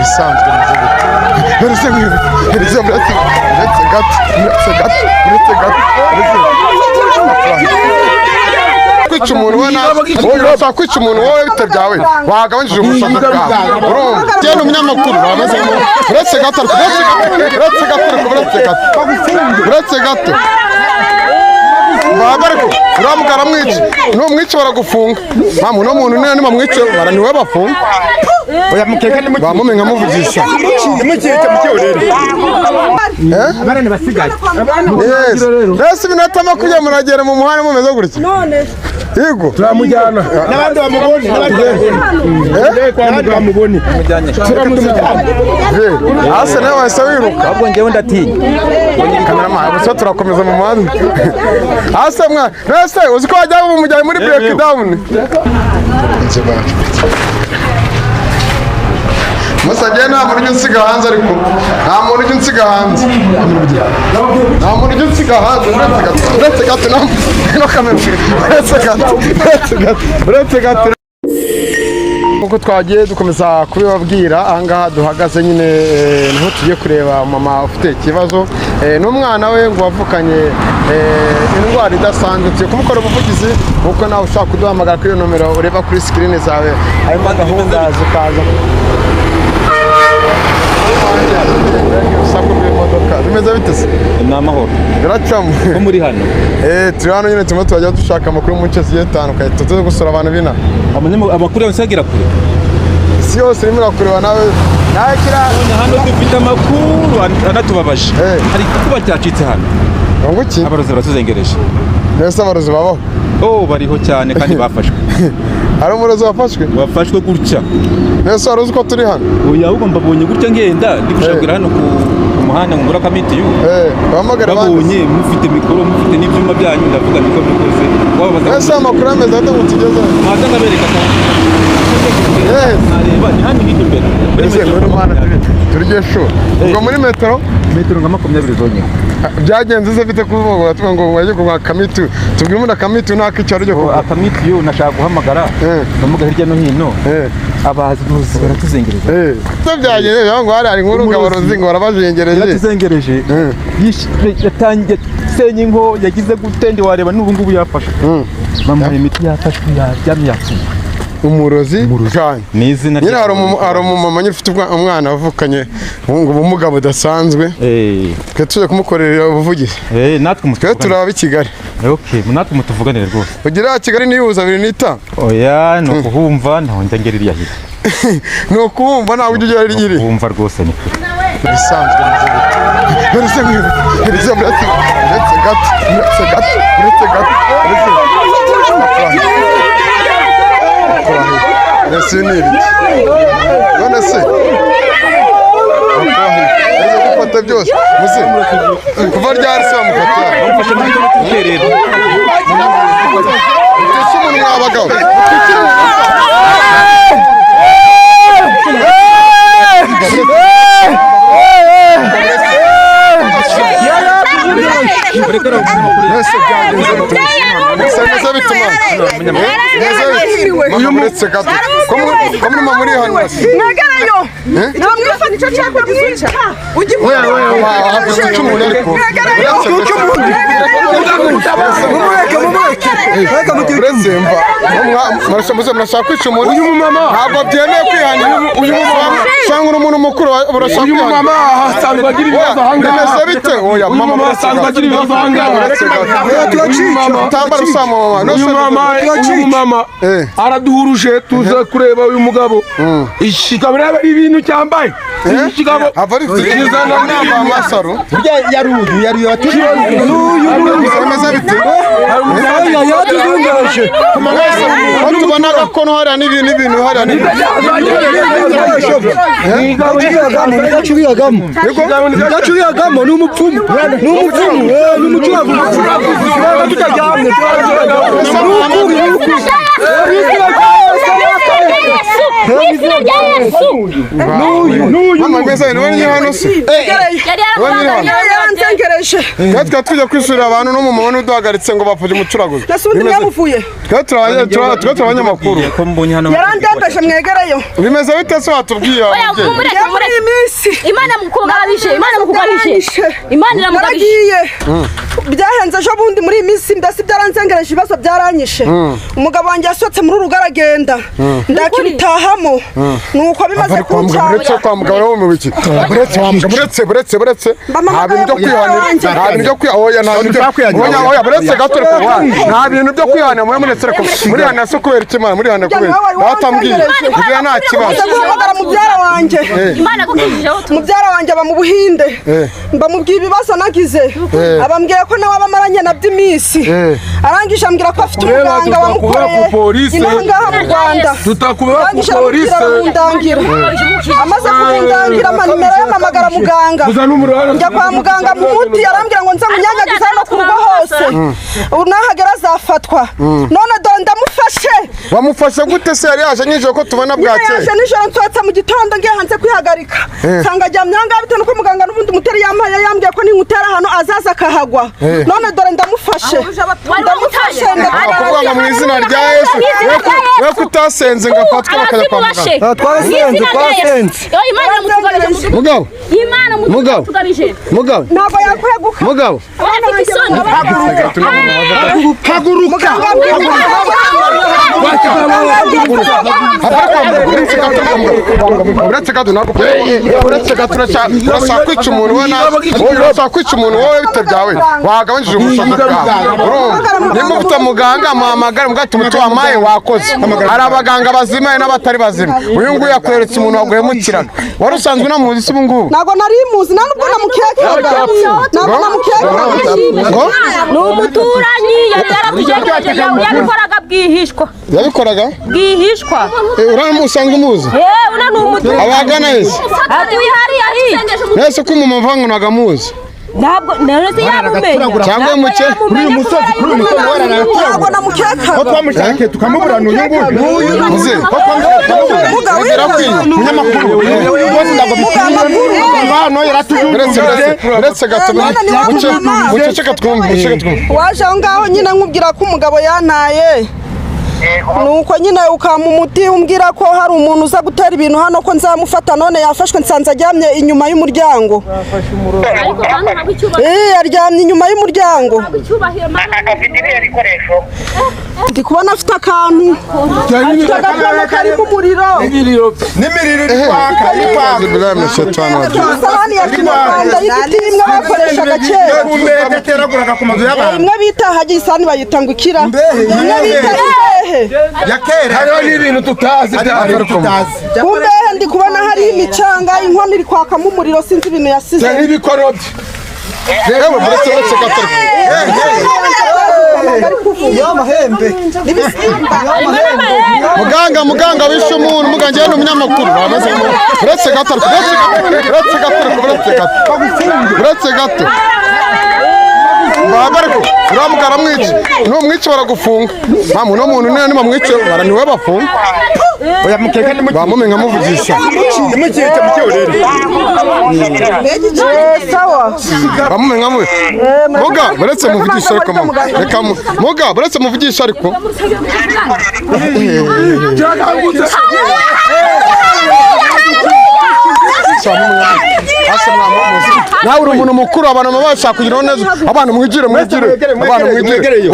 bisanzwe uretse kwica umuntu urashaka kwica umuntu wowe bitabyawe wagabanyije ubushobozi bwawe urumva genda umunyamakuru uretse gato babariko uramugara mwica numwica baragufunga mpamvu no muntu nene bamwice baraniwe bafunga oya mukeka ni muki bamumenga muvugisha nimukireke mukiyorere barane basigaye rese binata makuye muragera mu muhanda mumeze gutya none yego turamujyana nabandi bamubone nabandi bamubone ase nawe wese wiruka ahubwo ngewe ndatinya kameraman gusa turakomeza mu muhanda ase mwa rese uziko wajya mu mujyanye muri break down Musajye nta muntu unsiga hanze ariko nta muntu unsiga hanze uretse gato no kamera uretse gato nkuko twagiye dukomeza kubibabwira ahangaha duhagaze nyine niho tugiye kureba mama ufite ikibazo n'umwana we ngo wavukanye indwara idasanzwe tugiye kumukora ubuvugizi nkuko nawe ushaka kuduhamagara kuri iyo nomero ureba kuri screen zawe harimo gahunda zikaza bimeze bite se ni amahoro biracamo ko muri hano turi hano nyine tumwe twajya dushaka amakuru mu nce zigiye zitandukanye tuze gusura abantu bina amakuru yose agira kure isi yose irimo irakureba nawe kira hano dufite amakuru anatubabaje hari kuba cyacitse hano nguki abarozi baratuzengereje mbese abarozi babaho bariho cyane kandi bafashwe hari umurozi wafashwe gutya mbese wari uzi ko turi hano oya ahubwo mbabonye gutya ngenda ndi gushakira hano ku muhanda ngura kamitiyu babonye mufite mikoro mufite n'ibyuma byanyu ndavuga niko bikoze mbese amakuru ameze ate mutugeze maze ndabereka nareba ni hano hirya imbere turye sho ubwo muri metero nka 20 zonyine byagenze se bite kuvuga batuma ngo mwaje kuva kamitiyu tubwire umuntu kamitiyu nta kicaro ryo kuva kamitiyu nashaka guhamagara ndamuga hirya no hino abazi bose baratuzengereje byagenze ngo hari inkuru ngabarozi ngo barabazengereje baratuzengereje yatangiye senya inko yagize gutende wareba n'ubu ngubu yafashwe bamuhaye imiti yafashwe yaryamye yapfuye umurozi cyane ni izina nyine hari umumama ufite umwana wavukanye ubumuga budasanzwe twe tuje kumukorera ubuvugizi natwe turaba i Kigali natwe mutuvuganire rwose ugira Kigali nihuza 2 oya no kuhumva ntahonja ngeririya hira no kuhumva ntabwo ujya ugera kuhumva rwose ni bisanzwe Nesse nível. Olha assim. Gufata byose. Muze. Kuva ryari se bamufata? Bamufashe mu kerero. Ese umuntu mwabagabo. Uyu muretse gato ko muri hano nagarayo namwifa nico cyakwa gizuca ugiye murashaka kwica umuntu uyu mumama ntabwo byemeye kwihana uyu mumama cyangwa umuntu mukuru urashaka uyu mumama asanzwe agira ibibazo ahangaha bite oya mama asanzwe agira ibibazo ahangaha tambara usama mama uyu mama araduhuruje tuza kureba uyu mugabo ishikaba reba ibintu cyambaye ishikaba avari kizana n'aba masaro burya yaruyu ameze bite yatuzungaje tubona gakono hari n'ibintu hari n'igacuriyagamo n'umupfumu tutajyamye Mwizina rya Yesu. Mama mbese ni wowe hano se. Yaranzengereje. Natwe tujya kwisura abantu no mu mubone uduhagaritse ngo bapfuje umucuraguzi. Nasundi mwamuvuye. Twe abanyamakuru. Yarandembeje mwegereyo. Bimeze bite se watubwiye? Muri iminsi. Imana mukugabishe. Imana iramugabishe. Byahenze ejo bundi muri iminsi ndasi byaranzengereje ibibazo byaranyishe. Umugabo wanjye yasohotse muri urugo aragenda. Ndakibitahamo. Nuko bimaze kuncanga. Uretse kwa mugabo wo mu biki. Buretse. Nta bintu byo kwihanira. Nta bintu byo kwihanira. Oya buretse gato reko. Nta bintu byo kwihanira muri munetse reko. Muri hana so kubera ikimana muri hana kubera. Batambwiye. Ibyo nta kibazo. Ndaguhamagara mubyara wanjye. Imana gukijeho. Mubyara wanjye aba mu Buhinde. Mbamubwiye ibibazo nagize. Abambwiye ko nawe abamaranye nabyo iminsi. Arangije ambwira ko afite umuganga wamukoreye. Inangaha mu Rwanda. Tutakubera ku polisi. Amaze kumundangira nimero y'amamagara muganga. Njya kwa muganga mu muti arambwira ngo nza munyanyagiza no ku rugo hose. Unahagera azafatwa. None dore ndamufashe. Wamufashe gute se yari yaje nijoro ko tubona bwake? Yaje nijoro nsotse mu gitondo ngiye hanze kwihagarika. Sanga ajyamye hanga bite nuko muganga n'ubundi muteri yamaye yambwiye ko ninkutera hano azaza akahagwa. None dore ndamufashe. Ndamufashe ndakuvuga mu izina rya Yesu. We kutasenze ngafatwa bakajya kwa muganga. Twasenze. Mugabo. Imana mutugabije. Mugabo. Ntabwo yakweguka. Mugabo. Haguruka. Uretse gato urashaka kwica umuntu wowe bite byawe wagabanyije ubushobozi bwawe. Nimba ufite muganga muhamagara mugati umuti wamaye wakoze. Hari abaganga bazima n'abatari bazima. Uyu nguyu yakweretse umuntu waguhemukiraga. Wari usanzwe unamuzi se ubu ngubu? Ntabwo nari muzi nubwo namukekaga. Ni umuturanyi yarabijeje yabikoraga bwihishwa. Yabikoraga? Bwihishwa. Uramusanga umuzi? Una ni umuturanyi. Abagana ese? Ati wihari yahi. Nese ko mu mvango nagamuzi. Ntabwo nese yabumenya. Cyangwa muke kuri uyu musozi ntabwo namukekaga. ko twamushake tukamubura n'uyu nguyu muze. Mugabo umunyamakuru hano yaratujuje uretse gato muceceka twumve. Waje aho ngaho nyine nkubwira ko umugabo yantaye. Nuko nyine ukama umuti umbwira ko hari umuntu uza gutera ibintu hano ko nzamufata none yafashwe nsanze aryamye inyuma y'umuryango. Aryamye inyuma y'umuryango. Ndi kubona afite akantu. Afite akantu karimo umuriro. n'imiriro iri kwaka Isahani ya kinyarwanda y'igiti imwe bakoreshaga kera. yateraguraga ku mazu y'abantu Imwe bita hagiye isahani bayita ngo ikira. Imwe bita imbehe. ya kera hariho n'ibintu tutazi. Kumbehe ndi kubona hari imicanga inkono iri kwakamo umuriro sinzi ibintu yasize. N'ibikorobye. Yewe uretse gato. Muganga wishe umuntu muganga yari umunyamakuru bamaze uretse gato. Babariko uramugara mwice numwice baragufunga. Mamu no muntu nene bamwice baraniwe bafunga. oya mukeka Bamumenga muvugisha. nimukireke mukiyorere Sawa. Bamumenga mu. Muga uretse muvugisha ariko reka muga uretse muvugisha ariko. Nawe uri umuntu mukuru abantu bashaka kugira neza abantu mwigire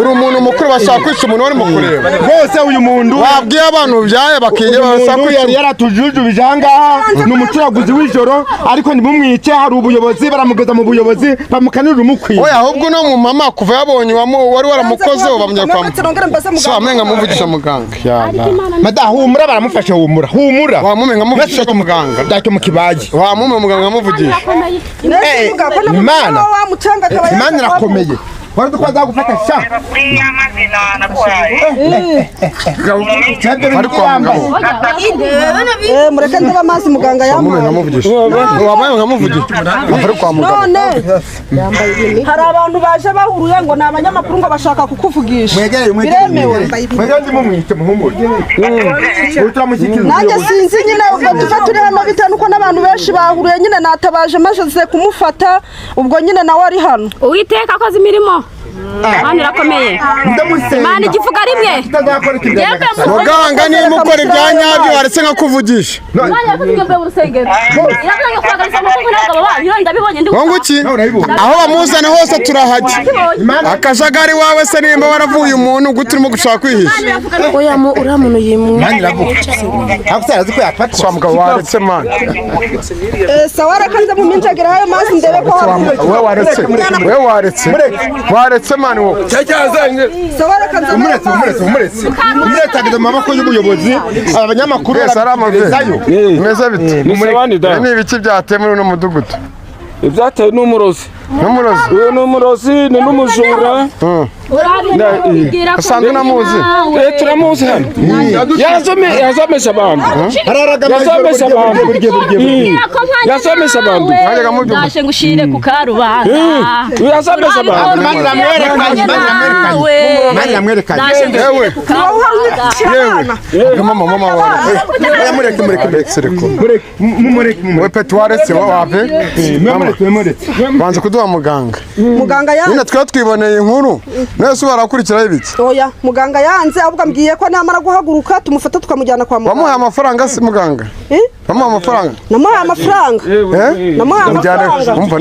uri umuntu mukuru bashaka kwica umuntu wari mukureba bose uyu muntu wabwiye abantu byaye bakiye bashaka yari yaratujujubije ahangaha ni umucuraguzi w'ijoro ariko ntibumwice hari ubuyobozi baramugeza mu buyobozi bamukanira umukwiye. Oya ahubwo no mu mama kuva yabonye wari waramukozeho bamujya kwa muganga. Amenga muvugisha muganga. Humura baramufashe humura wamumenga muvugisha kwa muganga. Dacyo mukibaje Wamumenga muganga muvugisha. Imana irakomeye wari dukwaza gufata sha mureke ndeba amazi muganga yampaye wabaye nkamuvugisha ari kwa muganga none hari abantu baje bahuruye ngo ni abanyamakuru ngo bashaka kukuvugisha biremewe ndimo mwite muhumure nanjye sinzi nyine ubwo tuve turi hano bitewe nuko n'abantu benshi bahuruye nyine natabaje maze kumufata ubwo nyine nawe ari hano Uwiteka akoze imirimo Mana irakomeye Mana igivuga rimwe muganga niba ukora ibya nyabyo waretse nka kuvugisha wanguki aho bamuzana hose turahajya akajagari wawe se nimba waravuye umuntu guta urimo gushaka kwihisha oya uriya muntu yimwe kwa mugabo waretse mana sawa reka nze muminjagire ayo mazi ndebe ko we waretse mani wowe sawa reka nze umuretse ageze mu maboko y'ubuyobozi abanyamakuru baramugezayo meze bite ni ibiki byateye muri uno mudugudu ibyatewe n'umurozi uyu ni umurozi ni n'umujura asanzwe namuzi turamuzi hano yazomesha abantu yazomesha abantu nashe ngushire ku karubanda yazomesha abantu we peti waretse wave banze kuduha muganga yanze nyine twe twiboneye inkuru mwese barakurikiraho ibiki oya muganga yanze ahubwo ambwiye ko namara guhaguruka tumufata tukamujyana kwa muganga wamuhaye amafaranga si muganga wamuhaye amafaranga namuhaye amafaranga namuhaye amafaranga